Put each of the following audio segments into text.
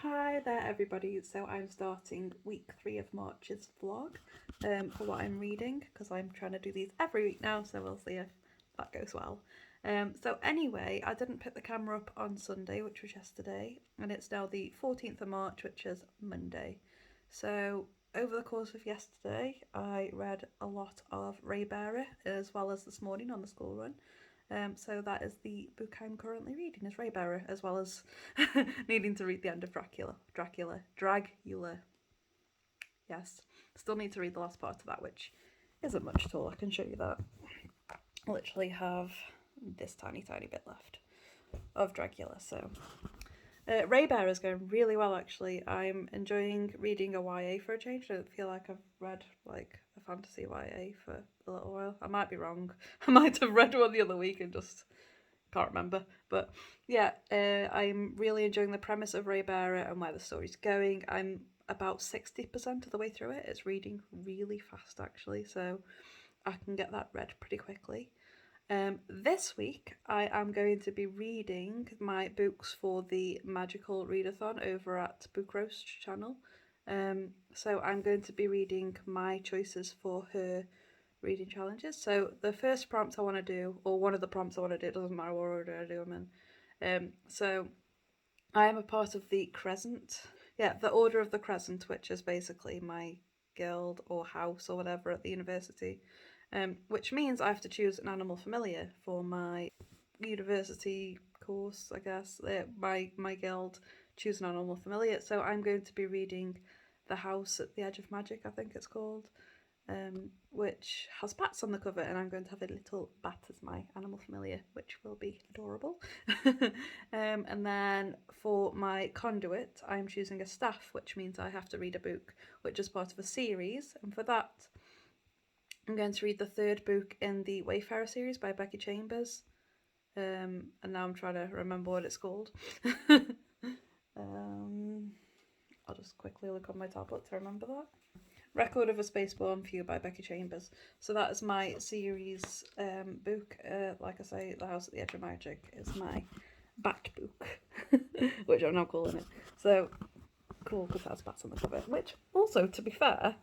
Hi there everybody, so I'm starting week 3 of March's vlog for what I'm reading because I'm trying to do these every week now, so we'll see if that goes well. So anyway, I didn't pick the camera up on Sunday, which was yesterday, and it's now the 14th of March, which is Monday. So over the course of yesterday, I read a lot of Ray Bearer as well as this morning on the school run. So that is the book I'm currently reading, is Ray Bearer, as well as needing to read the end of Dragula. Yes, still need to read the last part of that, which isn't much at all. I can show you that. I literally have this tiny bit left of Dragula. So Ray Bear is going really well, actually. I'm enjoying reading a YA for a change. I don't feel like I've read like a fantasy YA for a little while. I might be wrong. I might have read one the other week and just can't remember. But yeah, I'm really enjoying the premise of Ray Bearer and where the story's going. I'm about 60% of the way through it. It's reading really fast, actually, so I can get that read pretty quickly. This week I am going to be reading my books for the Magical Readathon over at Book Roast channel. So I'm going to be reading my choices for her reading challenges. So the first prompt I want to do, or one of the prompts I want to do, it doesn't matter what order I do them in. So I am a part of the Crescent. Yeah, the Order of the Crescent, which is basically my guild or house or whatever at the university. Which means I have to choose an animal familiar for my university course, I guess. My guild choose an animal familiar. So I'm going to be reading The House at the Edge of Magic, I think it's called, which has bats on the cover, and I'm going to have a little bat as my animal familiar, which will be adorable. And then for my conduit, I'm choosing a staff, which means I have to read a book which is part of a series, and for that I'm going to read the third book in the Wayfarer series by Becky Chambers. And now I'm trying to remember what it's called. I'll just quickly look on my tablet to remember that. Record of a Spaceborne View by Becky Chambers. So that is my series book. Like I say, The House at the Edge of Magic is my bat book, which I'm now calling it. So cool, because it has bats on the cover. Which also, to be fair,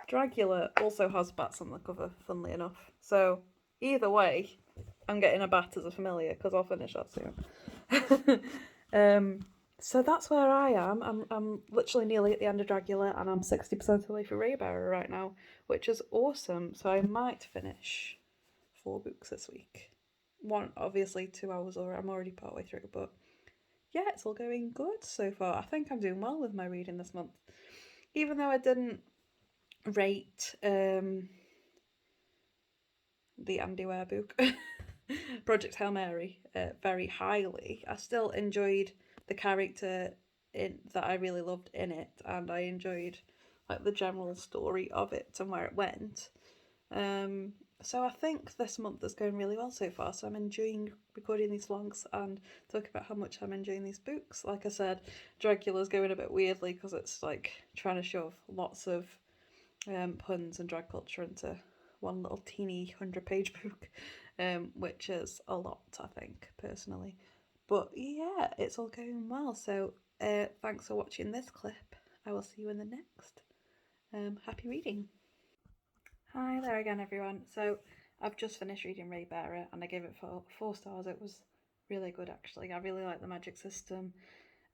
Dragula also has bats on the cover, funnily enough. So either way, I'm getting a bat as a familiar because I'll finish that soon. So that's where I am. I'm literally nearly at the end of Dragula, and I'm 60% of the way through Raybearer right now, which is awesome. So I might finish 4 books this week. One, obviously, 2 hours, or I'm already partway through, but yeah, it's all going good so far. I think I'm doing well with my reading this month. Even though I didn't rate the Andy Ware book, Project Hail Mary, very highly, I still enjoyed the character that I really loved in it, and I enjoyed like the general story of it and where it went. So I think this month is going really well so far. So I'm enjoying recording these vlogs and talking about how much I'm enjoying these books. Like I said, Dragula's going a bit weirdly because it's like trying to shove lots of puns and drag culture into one little teeny 100-page book, which is a lot, I think, personally. But yeah, it's all going well. So thanks for watching this clip. I will see you in the next. Happy reading. Hi there again, everyone. So I've just finished reading Ray Bearer and I gave it 4 stars. It was really good, actually. I really like the magic system,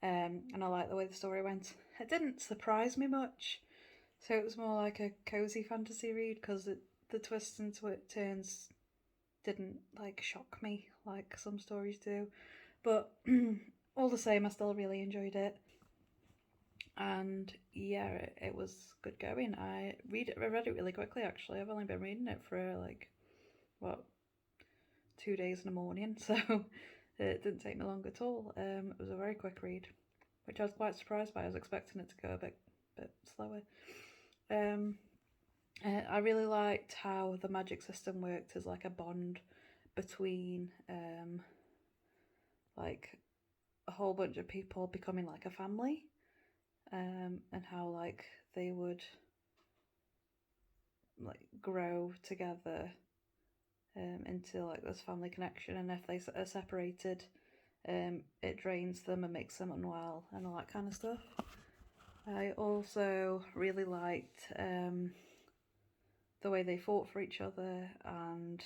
and I like the way the story went. It didn't surprise me much, so it was more like a cozy fantasy read because the twists and turns didn't like shock me like some stories do. But all the same, I still really enjoyed it. And yeah, it was good going. I read it really quickly, actually. I've only been reading it for like, what, 2 days in the morning, so it didn't take me long at all. It was a very quick read, which I was quite surprised by. I was expecting it to go a bit slower. I really liked how the magic system worked as like a bond between like a whole bunch of people becoming like a family, and how like they would like grow together into like this family connection, and if they are separated, it drains them and makes them unwell and all that kind of stuff. I also really liked the way they fought for each other and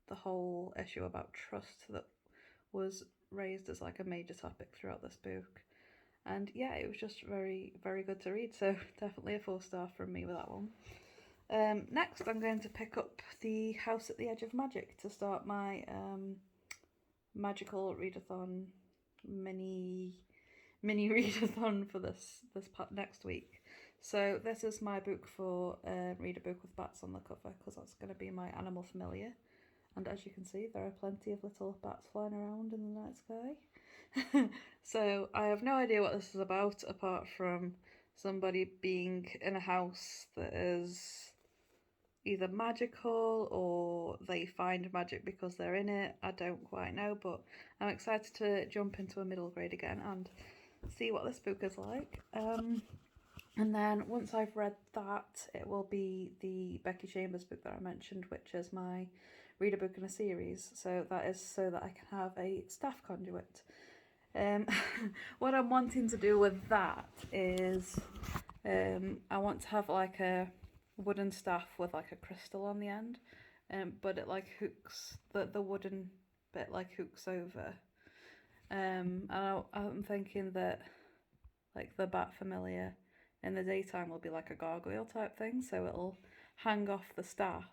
the whole issue about trust that was raised as like a major topic throughout this book. And yeah, it was just very, very good to read. So definitely a 4-star from me with that one. Next, I'm going to pick up The House at the Edge of Magic to start my magical readathon mini readathon for this next week. So this is my book for read a book with bats on the cover, because that's going to be my animal familiar. And as you can see, there are plenty of little bats flying around in the night sky. So I have no idea what this is about, apart from somebody being in a house that is either magical or they find magic because they're in it. I don't quite know, but I'm excited to jump into a middle grade again and see what this book is like. And then once I've read that, it will be the Becky Chambers book that I mentioned, which is my read a book in a series. So that is so that I can have a staff conduit. What I'm wanting to do with that is I want to have like a wooden staff with like a crystal on the end, but it like hooks, the wooden bit like hooks over. And I'm thinking that like the bat familiar in the daytime will be like a gargoyle type thing, so it'll hang off the staff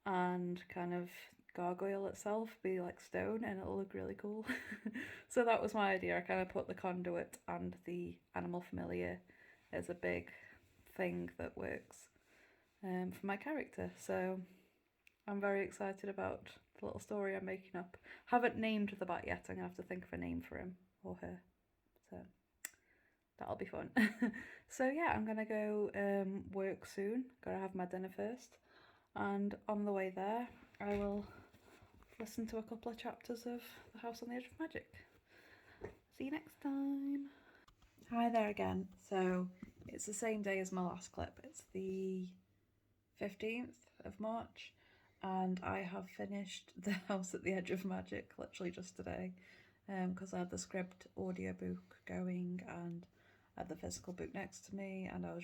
and kind of gargoyle itself, be like stone, and it'll look really cool. So that was my idea. I kind of put the conduit and the animal familiar as a big thing that works for my character. So I'm very excited about the little story I'm making up. Haven't named the bat yet. I'm gonna have to think of a name for him or her. So that'll be fun. So yeah, I'm gonna go work soon. Gotta have my dinner first. And on the way there, I will listen to a couple of chapters of The House on the Edge of Magic. See you next time. Hi there again. So it's the same day as my last clip. It's the 15th of March, and I have finished The House at the Edge of Magic literally just today, because I had the script audiobook going and I had the physical book next to me, and I was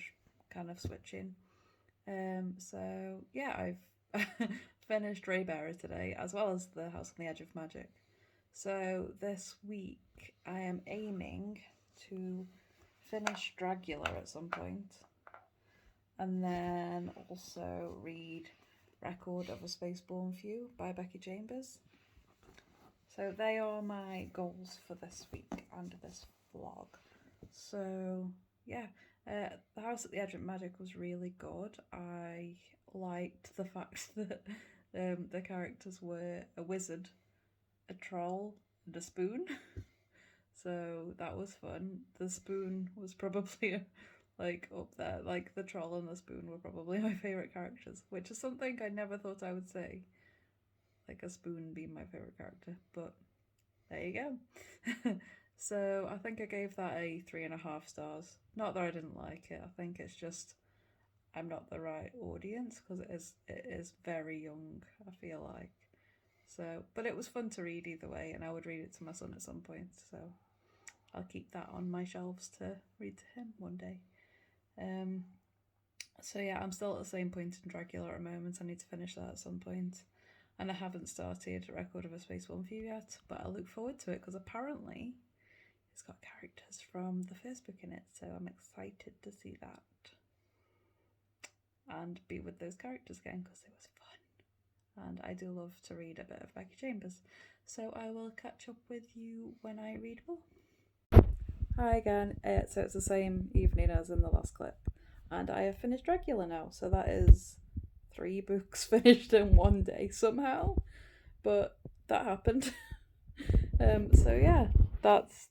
kind of switching. So yeah, I've finished Raybearer today, as well as The House on the Edge of Magic. So this week I am aiming to finish Dragula at some point, and then also read Record of a Spaceborne Few by Becky Chambers. So they are my goals for this week and this vlog. So yeah, The House at the Edge of Magic was really good. I liked the fact that the characters were a wizard, a troll, and a spoon. So that was fun. The spoon was probably like up there. Like the troll and the spoon were probably my favourite characters, which is something I never thought I would say. Like a spoon being my favourite character, but there you go. So I think I gave that a 3.5 stars. Not that I didn't like it. I think it's just I'm not the right audience, because it is very young, I feel like. So, but it was fun to read either way, and I would read it to my son at some point. So I'll keep that on my shelves to read to him one day. So yeah, I'm still at the same point in Dragula at the moment. I need to finish that at some point. And I haven't started Record of a Spaceborne Few yet, but I look forward to it because apparently it's got characters from the first book in it, so I'm excited to see that and be with those characters again because it was fun. And I do love to read a bit of Becky Chambers, so I will catch up with you when I read more. Hi again. So it's the same evening as in the last clip, and I have finished Dragula now, so that is 3 books finished in one day somehow, but that happened. So yeah, that's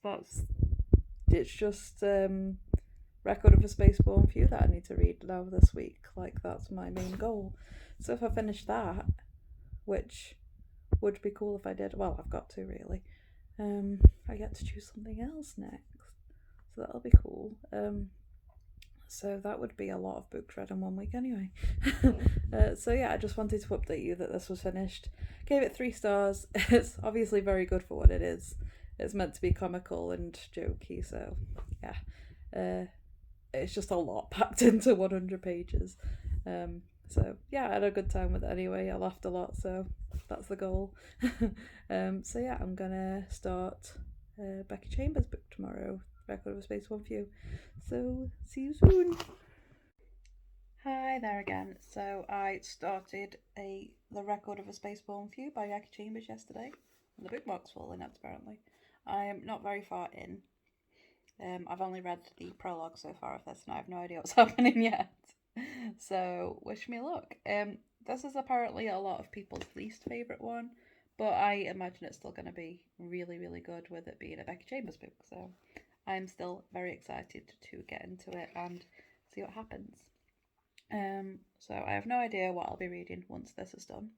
it's just Record of a Spaceborne Few that I need to read now this week. Like, that's my main goal. So if I finish that, which would be cool if I did, well, I've got to really, I get to choose something else next, so that'll be cool. So that would be a lot of books read in 1 week anyway. So yeah, I just wanted to update you that this was finished. Gave it 3 stars. It's obviously very good for what it is. it's meant to be comical and jokey, so yeah. It's just a lot packed into 100 pages. So yeah, I had a good time with it anyway. I laughed a lot, so that's the goal. So yeah, I'm gonna start Becky Chambers' book tomorrow, Record of a Space One View. So see you soon. Hi there again. So I started the Record of a Spaceborne Few by Becky Chambers yesterday. And the bookmark's falling out apparently. I am not very far in. I've only read the prologue so far of this, and I have no idea what's happening yet. So wish me luck. This is apparently a lot of people's least favourite one, but I imagine it's still going to be really, really good with it being a Becky Chambers book. So I'm still very excited to get into it and see what happens. So I have no idea what I'll be reading once this is done.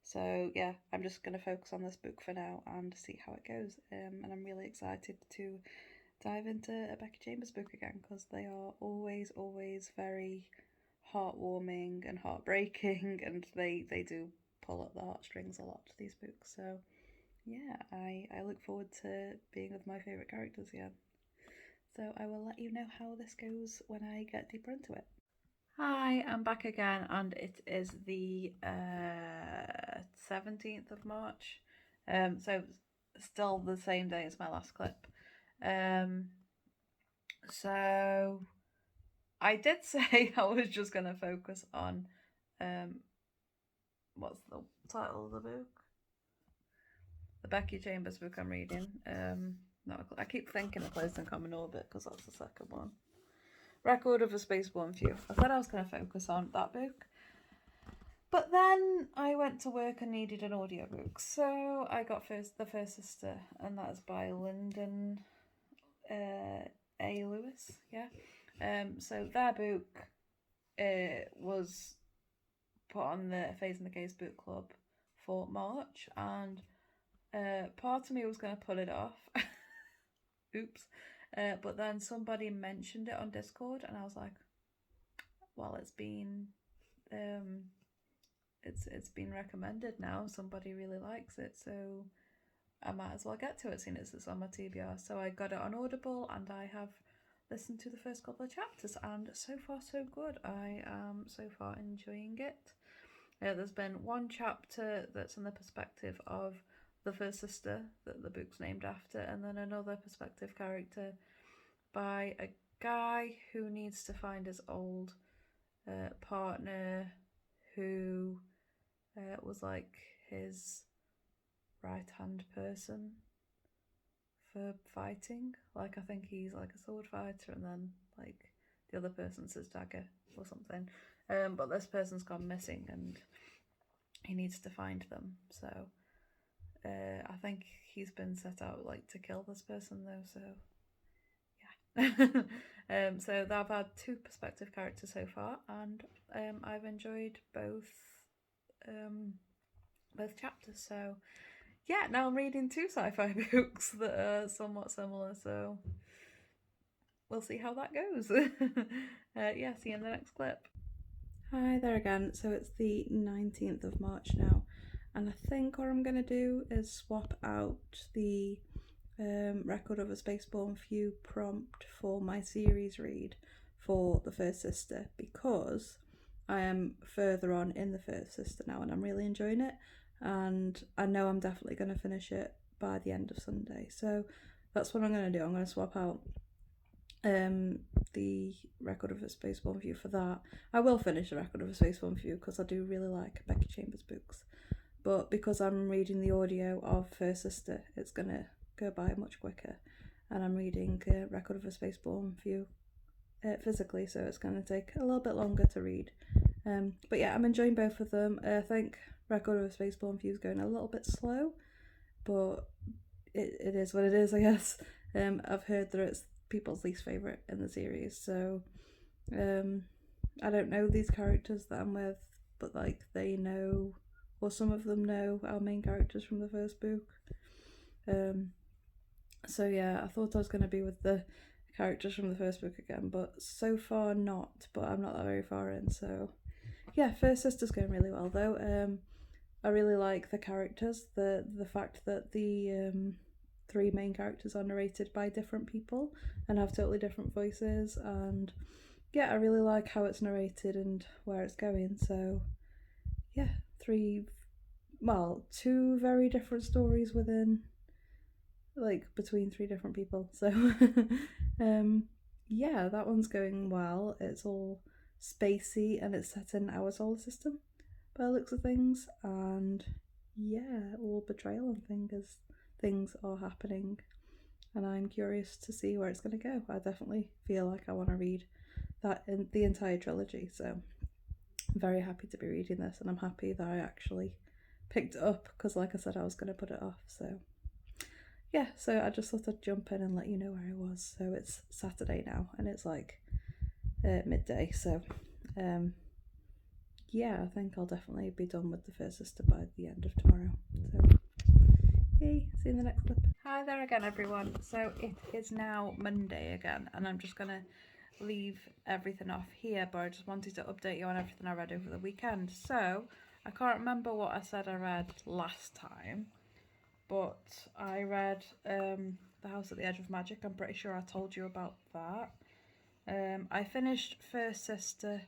So yeah, I'm just going to focus on this book for now and see how it goes. And I'm really excited to dive into a Becky Chambers book again, because they are always very heartwarming and heartbreaking, and they do pull at the heartstrings a lot, these books. So yeah, I look forward to being with my favourite characters again. So I will let you know how this goes when I get deeper into it. Hi, I'm back again, and it is the 17th of March. So still the same day as my last clip. So I did say I was just going to focus on what's the title of the book? The Becky Chambers book I'm reading. I keep thinking of Closed in Common Orbit because that's the second one. Record of a Spaceborne Few. I said I was going to focus on that book, but then I went to work and needed an audiobook, so I got The First Sister, and that is by Lyndon A. Lewis. Yeah. So their book was put on the Phase in the Case book club for March, and part of me was going to pull it off. Oops. But then somebody mentioned it on Discord, and I was like, well, it's been recommended now. Somebody really likes it, so I might as well get to it, seeing as it's on my TBR. So I got it on Audible, and I have listened to the first couple of chapters, and so far so good. I am so far enjoying it. There's been one chapter that's in the perspective of the first sister that the book's named after, and then another perspective character by a guy who needs to find his old partner who was like his right-hand person for fighting. Like, I think he's like a sword fighter, and then like the other person's his dagger or something. But this person's gone missing, and he needs to find them. So I think he's been set out like to kill this person though. So yeah. So I've had two perspective characters so far, and I've enjoyed both chapters. So yeah, now I'm reading two sci-fi books that are somewhat similar. So we'll see how that goes. Yeah, see you in the next clip. Hi there again. So it's the 19th of March now, and I think what I'm going to do is swap out the Record of a Spaceborne Few prompt for my series read for The First Sister, because I am further on in The First Sister now, and I'm really enjoying it, and I know I'm definitely going to finish it by the end of Sunday. So that's what I'm going to do. I'm going to swap out the Record of a Spaceborne View for that. I will finish the Record of a Spaceborne View because I do really like Becky Chambers books, but because I'm reading the audio of First Sister, it's gonna go by much quicker, and I'm reading Record of a Spaceborne View physically, so it's gonna take a little bit longer to read. But yeah, I'm enjoying both of them. I think Record of a Spaceborne View is going a little bit slow, but it is what it is, I guess. I've heard that it's people's least favourite in the series, so I don't know these characters that I'm with, but like they know, or some of them know, our main characters from the first book. So yeah, I thought I was going to be with the characters from the first book again, but so far not, but I'm not that very far in. So yeah, First Sister's going really well though. I really like the characters, the fact that the three main characters are narrated by different people and have totally different voices, and yeah, I really like how it's narrated and where it's going. So yeah, two very different stories between three different people. So yeah, that one's going well. It's all spacey and it's set in our solar system by the looks of things, and yeah, all betrayal and things are happening, and I'm curious to see where it's going to go. I definitely feel like I want to read that in the entire trilogy, so I'm very happy to be reading this, and I'm happy that I actually picked it up, because like I said, I was going to put it off. So yeah, so I just thought I'd jump in and let you know where I was. So it's Saturday now, and it's like midday, so yeah, I think I'll definitely be done with the First Sister by the end of tomorrow. So yay, see you in the next clip. Hi there again, everyone. So it is now Monday again, and I'm just gonna leave everything off here, but I just wanted to update you on everything I read over the weekend. So I can't remember what I said I read last time, but I read The House at the Edge of Magic. I'm pretty sure I told you about that. I finished First Sister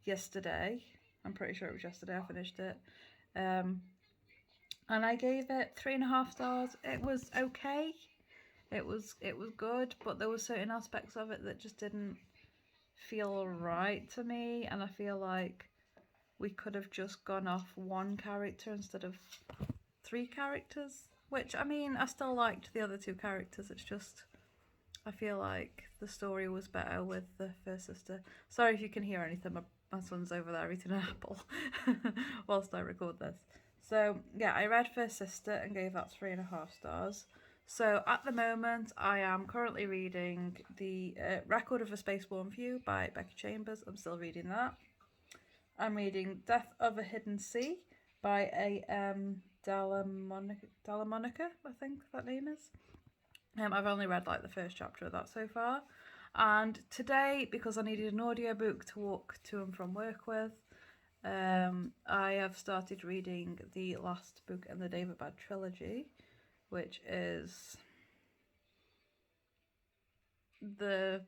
yesterday. I'm pretty sure it was yesterday I finished it. And I gave it 3.5 stars. It was okay. It was good, but there were certain aspects of it that just didn't feel right to me, and I feel like we could have just gone off one character instead of 3 characters, which, I mean, I still liked the other 2 characters. It's just I feel like the story was better with the First Sister. Sorry if you can hear anything, my son's over there eating an apple whilst I record this. So yeah, I read First Sister and gave that 3.5 stars. So at the moment, I am currently reading the Record of a Spaceborne View by Becky Chambers. I'm still reading that. I'm reading Death of a Hidden Sea by A.M. Dalamonica, I think that name is. I've only read like the first chapter of that so far. And today, because I needed an audiobook to walk to and from work with, I have started reading the last book in the David Bad trilogy, which is The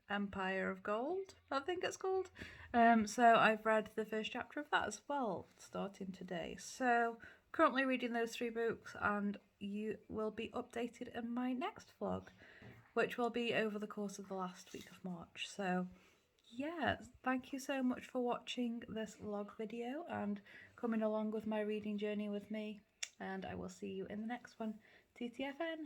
Empire of Gold, I think it's called. So I've read the first chapter of that as well, starting today. So currently reading those 3 books, and you will be updated in my next vlog, which will be over the course of the last week of March. So yeah, thank you so much for watching this vlog video and coming along with my reading journey with me, and I will see you in the next one. TTFN!